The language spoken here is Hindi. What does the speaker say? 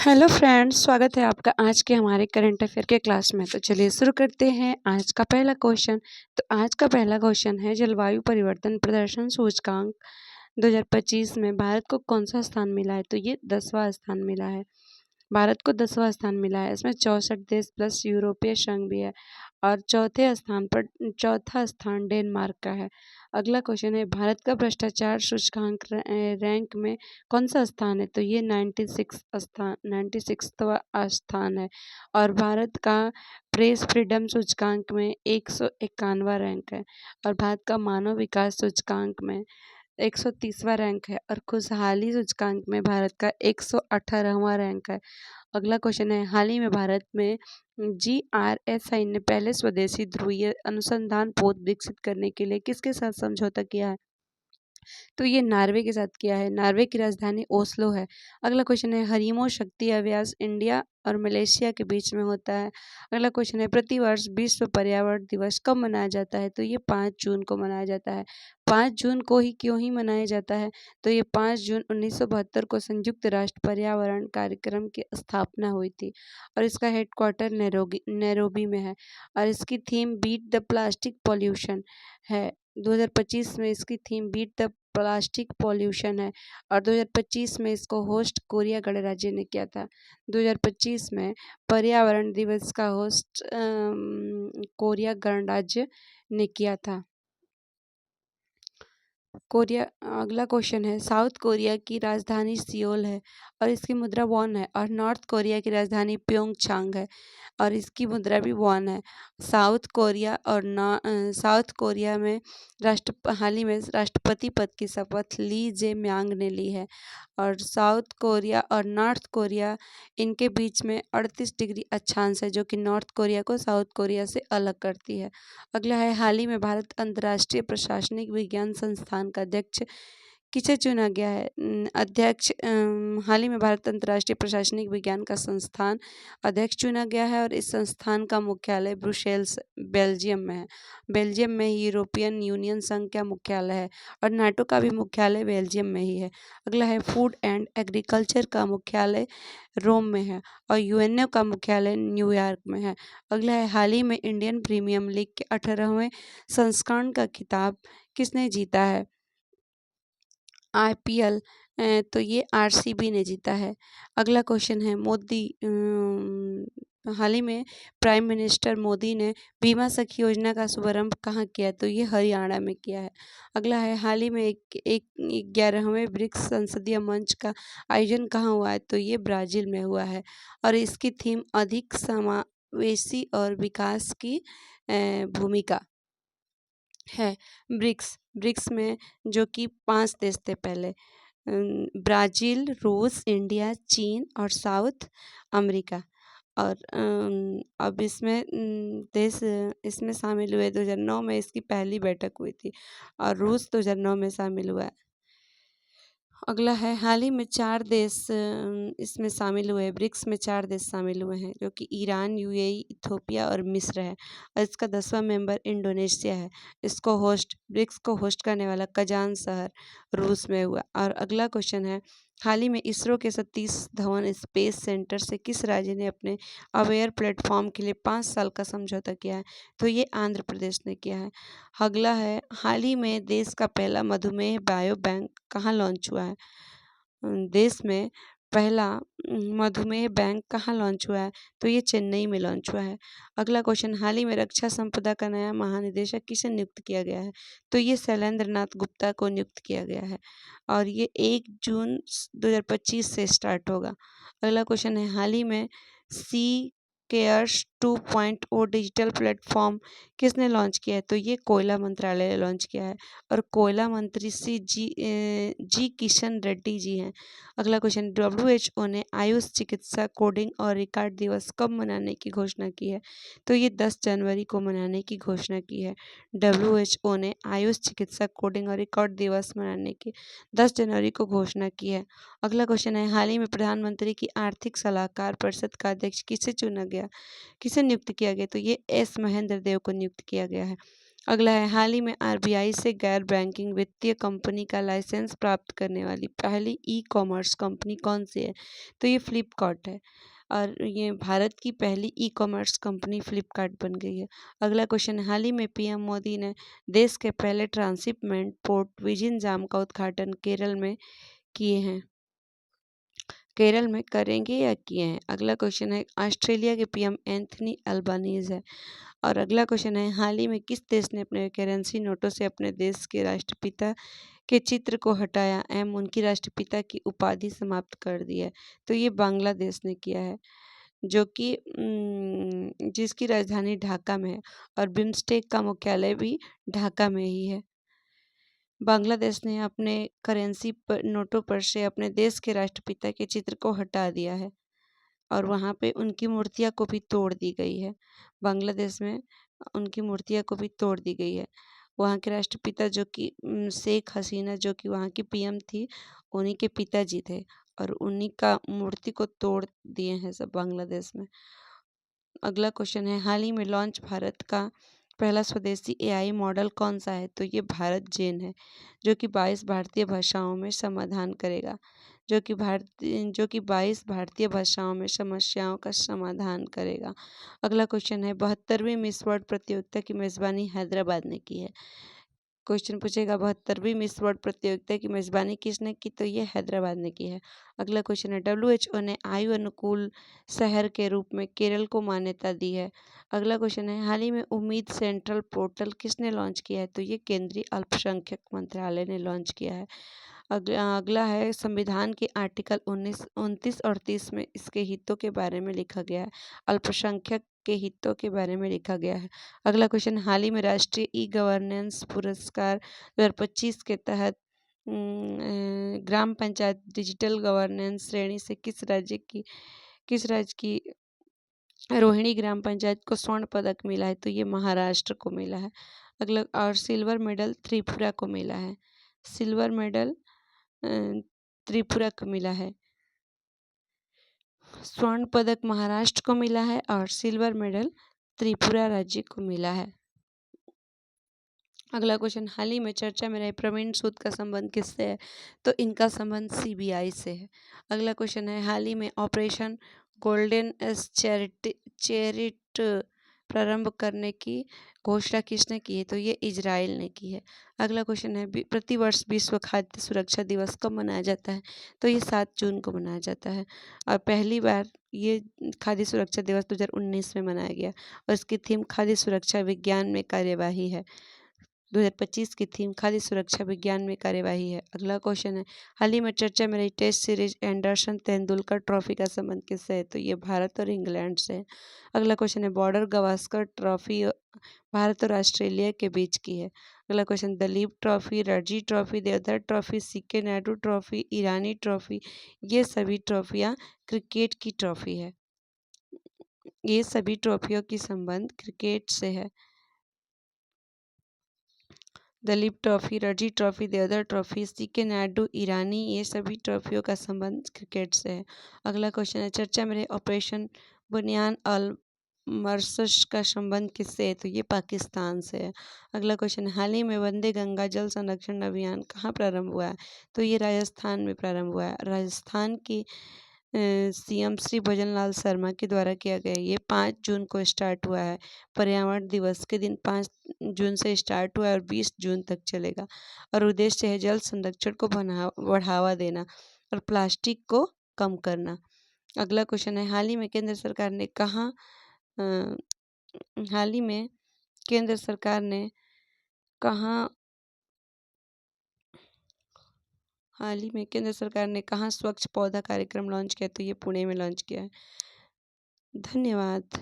हेलो फ्रेंड्स, स्वागत है आपका आज के हमारे करंट अफेयर के क्लास में। तो चलिए शुरू करते हैं आज का पहला क्वेश्चन। तो आज का पहला क्वेश्चन है, जलवायु परिवर्तन प्रदर्शन सूचकांक 2025 में भारत को कौन सा स्थान मिला है? तो ये 10वां स्थान मिला है। भारत को 10वां स्थान मिला है। इसमें 64 देश प्लस यूरोपीय संघ भी है और चौथा स्थान डेनमार्क का है। अगला क्वेश्चन है, भारत का भ्रष्टाचार सूचकांक रैंक में कौन सा स्थान है? तो ये 96वां स्थान है और भारत का प्रेस फ्रीडम सूचकांक में 151वां रैंक है और भारत का मानव विकास सूचकांक में 130वां रैंक है और खुशहाली सूचकांक में भारत का 118वां रैंक है। अगला क्वेश्चन है, हाल ही में भारत में GRSI ने पहले स्वदेशी ध्रुवीय अनुसंधान पोत विकसित करने के लिए किसके साथ समझौता किया है? तो ये नॉर्वे के साथ किया है। नॉर्वे की राजधानी ओस्लो है। अगला क्वेश्चन है, हरीमो शक्ति अभ्यास इंडिया और मलेशिया के बीच में होता है। अगला क्वेश्चन है, प्रतिवर्ष विश्व पर्यावरण दिवस कब मनाया जाता है? तो ये 5 जून को मनाया जाता है। 5 जून को ही क्यों ही मनाया जाता है? तो ये 5 जून 1972 को संयुक्त राष्ट्र पर्यावरण कार्यक्रम की स्थापना हुई थी और इसका हेडक्वार्टर नैरोबी में है और इसकी theme beat the plastic pollution है। 2025 में इसकी theme beat the plastic pollution है और 2025 में इसको होस्ट कोरिया गणराज्य ने किया था। 2025 में पर्यावरण दिवस का होस्ट कोरिया गणराज्य ने किया था। अगला क्वेश्चन है, साउथ कोरिया की राजधानी सियोल है और इसकी मुद्रा वॉन है और नॉर्थ कोरिया की राजधानी प्योंगचांग है और इसकी मुद्रा भी वॉन है। साउथ कोरिया में हाल ही में राष्ट्रपति पद की शपथ ली जे म्यांग ने ली है और साउथ कोरिया और नॉर्थ कोरिया इनके बीच में 38 डिग्री अक्षांश है जो कि नॉर्थ कोरिया को साउथ कोरिया से अलग करती है। अगला है, हाल ही में भारत अंतर्राष्ट्रीय प्रशासनिक विज्ञान संस्थान का अध्यक्ष किसे चुना गया है? हाल ही में भारत अंतर्राष्ट्रीय प्रशासनिक विज्ञान का संस्थान अध्यक्ष चुना गया है और इस संस्थान का मुख्यालय ब्रुसेल्स बेल्जियम में है। बेल्जियम में ही यूरोपियन यूनियन संघ का मुख्यालय है और नाटो का भी मुख्यालय बेल्जियम में ही है। अगला है, फूड एंड एग्रीकल्चर का मुख्यालय रोम में है और यूएनओ का मुख्यालय न्यूयॉर्क में है। अगला है, हाल ही में इंडियन प्रीमियर लीग के 18वें संस्करण का खिताब किसने जीता है? IPL, तो ये RCB ने जीता है। अगला क्वेश्चन है, हाल ही में प्राइम मिनिस्टर मोदी ने बीमा सखी योजना का शुभारंभ कहाँ किया? तो ये हरियाणा में किया है। अगला है, हाल ही में एक 11वें ब्रिक्स संसदीय मंच का आयोजन कहाँ हुआ है? तो ये ब्राज़ील में हुआ है और इसकी थीम अधिक समावेशी और विकास की भूमिका है। ब्रिक्स में जो कि 5 देश थे पहले, ब्राज़ील, रूस, इंडिया, चीन और साउथ अमेरिका और अब इसमें देश इसमें शामिल हुए। 2009 में इसकी पहली बैठक हुई थी और रूस 2009 में शामिल हुआ है। अगला है, हाल ही में 4 देश इसमें शामिल हुए। ब्रिक्स में 4 देश शामिल हुए हैं जो कि ईरान, UAE, इथियोपिया और मिस्र है और इसका 10वां मेंबर इंडोनेशिया है। ब्रिक्स को होस्ट करने वाला कजान शहर रूस में हुआ। और अगला क्वेश्चन है, हाल ही में इसरो के सतीश धवन स्पेस सेंटर से किस राज्य ने अपने अवेयर प्लेटफॉर्म के लिए 5 साल का समझौता किया है? तो ये आंध्र प्रदेश ने किया है। अगला है, हाल ही में देश का पहला मधुमेह बायो बैंक कहाँ लॉन्च हुआ है? देश में पहला मधुमेह बैंक कहाँ लॉन्च हुआ है? तो ये चेन्नई में लॉन्च हुआ है। अगला क्वेश्चन, हाल ही में रक्षा संपदा का नया महानिदेशक किसे नियुक्त किया गया है? तो ये शैलेंद्र नाथ गुप्ता को नियुक्त किया गया है और ये 1 जून 2025 से स्टार्ट होगा। अगला क्वेश्चन है, हाल ही में सी केयर्स 2.0 डिजिटल प्लेटफॉर्म किसने लॉन्च किया है? तो ये कोयला मंत्रालय ने लॉन्च किया है और कोयला मंत्री जी किशन रेड्डी जी हैं। अगला क्वेश्चन, WHO ने आयुष चिकित्सा कोडिंग और रिकॉर्ड दिवस कब मनाने की घोषणा की है? तो ये 10 जनवरी को मनाने की घोषणा की है। WHO ने आयुष चिकित्सा कोडिंग और रिकॉर्ड दिवस मनाने की 10 जनवरी को घोषणा की है। अगला क्वेश्चन है, हाल ही में प्रधानमंत्री की आर्थिक सलाहकार परिषद का अध्यक्ष किसे नियुक्त किया गया? तो ये S महेंद्र देव को नियुक्त किया गया है। अगला है, हाल ही में आरबीआई से गैर बैंकिंग वित्तीय कंपनी का लाइसेंस प्राप्त करने वाली पहली ई कॉमर्स कंपनी कौन सी है? तो ये फ्लिपकार्ट है और ये भारत की पहली ई कॉमर्स कंपनी फ्लिपकार्ट बन गई है। अगला क्वेश्चन, हाल ही में पीएम मोदी ने देश के पहले ट्रांसिपमेंट पोर्ट विजिंजाम का उद्घाटन केरल में किए हैं। केरल में करेंगे या किए हैं? अगला क्वेश्चन है, ऑस्ट्रेलिया के पीएम एंथनी अल्बानीज है। और अगला क्वेश्चन है, हाल ही में किस देश ने अपने करेंसी नोटों से अपने देश के राष्ट्रपिता के चित्र को हटाया एवं उनकी राष्ट्रपिता की उपाधि समाप्त कर दी है? तो ये बांग्लादेश ने किया है, जो कि जिसकी राजधानी ढाका में है और बिम्स्टेक का मुख्यालय भी ढाका में ही है। बांग्लादेश ने अपने करेंसी पर नोटों पर से अपने देश के राष्ट्रपिता के चित्र को हटा दिया है और वहाँ पे उनकी मूर्तियाँ को भी तोड़ दी गई है। बांग्लादेश में उनकी मूर्तियाँ को भी तोड़ दी गई है। वहाँ के राष्ट्रपिता जो कि शेख हसीना जो कि वहाँ की पीएम थी, उन्हीं के पिताजी थे और उन्हीं का मूर्ति को तोड़ दिए हैं सब बांग्लादेश में। अगला क्वेश्चन है, हाल ही में लॉन्च भारत का पहला स्वदेशी एआई मॉडल कौन सा है? तो ये भारत जेन है, जो कि 22 भारतीय भाषाओं में समाधान करेगा, जो कि 22 भारतीय भाषाओं में समस्याओं का समाधान करेगा। अगला क्वेश्चन है, 72वीं मिस वर्ल्ड प्रतियोगिता की मेजबानी हैदराबाद ने की है। क्वेश्चन पूछेगा, 72वीं मिस वर्ल्ड प्रतियोगिता की मेजबानी किसने की? तो ये हैदराबाद ने की है। अगला क्वेश्चन है, डब्ल्यूएचओ ने आयु अनुकूल शहर के रूप में केरल को मान्यता दी है। अगला क्वेश्चन है, हाल ही में उम्मीद सेंट्रल पोर्टल किसने लॉन्च किया है? तो ये केंद्रीय अल्पसंख्यक मंत्रालय ने लॉन्च किया है। अगला है, संविधान के आर्टिकल 29 और 30 में इसके हितों के बारे में लिखा गया है, अल्पसंख्यक के हितों के बारे में लिखा गया है। अगला क्वेश्चन, हाल ही में राष्ट्रीय ई गवर्नेंस पुरस्कार 2025 के तहत ग्राम पंचायत डिजिटल गवर्नेंस श्रेणी से किस राज्य की रोहिणी ग्राम पंचायत को स्वर्ण पदक मिला है? तो ये महाराष्ट्र को मिला है। अगला, और सिल्वर मेडल त्रिपुरा को मिला है। सिल्वर मेडल त्रिपुरा को मिला है। स्वर्ण पदक महाराष्ट्र को मिला है और सिल्वर मेडल त्रिपुरा राज्य को मिला है। अगला क्वेश्चन, हाल ही में चर्चा में रहे प्रवीण सूद का संबंध किससे है? तो इनका संबंध सीबीआई से है। अगला क्वेश्चन है, हाल ही में ऑपरेशन गोल्डन चैरिट प्रारंभ करने की घोषणा किसने की है? तो ये इजराइल ने की है। अगला क्वेश्चन है, प्रतिवर्ष विश्व खाद्य सुरक्षा दिवस कब मनाया जाता है? तो ये 7 जून को मनाया जाता है और पहली बार ये खाद्य सुरक्षा दिवस 2019 में मनाया गया और इसकी थीम खाद्य सुरक्षा विज्ञान में कार्यवाही है। 2025 की थीम खाद्य सुरक्षा विज्ञान में कार्यवाही है। अगला क्वेश्चन है, हाल ही में चर्चा में रही test series Anderson Tendulkar trophy का संबंध किससे है? तो ये भारत और इंग्लैंड से है। अगला क्वेश्चन है, बॉर्डर गावस्कर ट्रॉफी भारत और ऑस्ट्रेलिया के बीच की है। अगला question, Duleep trophy, Ranji trophy, Deodhar trophy, CK Nayudu trophy, Irani trophy, ये सभी ट्रॉफियाँ क्रिकेट की ट्रॉफी है। ये सभी ट्रॉफियों की संबंध क्रिकेट से है। Duleep trophy, Ranji trophy, Deodhar trophy, CK Nayudu, Irani, ये सभी ट्रॉफियों का संबंध क्रिकेट से है। अगला क्वेश्चन है, चर्चा में रहे ऑपरेशन बुनियान अल मर्सश का संबंध किससे है? तो ये पाकिस्तान से है। अगला क्वेश्चन, हाल ही में वंदे गंगा जल संरक्षण अभियान कहाँ प्रारंभ हुआ है? तो ये राजस्थान में प्रारंभ हुआ है। राजस्थान की सीएम श्री भजन लाल शर्मा के द्वारा किया गया। ये 5 जून को स्टार्ट हुआ है। पर्यावरण दिवस के दिन 5 जून से स्टार्ट हुआ है और 20 जून तक चलेगा और उद्देश्य है जल संरक्षण को बढ़ावा देना और प्लास्टिक को कम करना। अगला क्वेश्चन है, हाल ही में केंद्र सरकार ने कहाँ स्वच्छ पौधा कार्यक्रम लॉन्च किया? तो ये पुणे में लॉन्च किया है। धन्यवाद।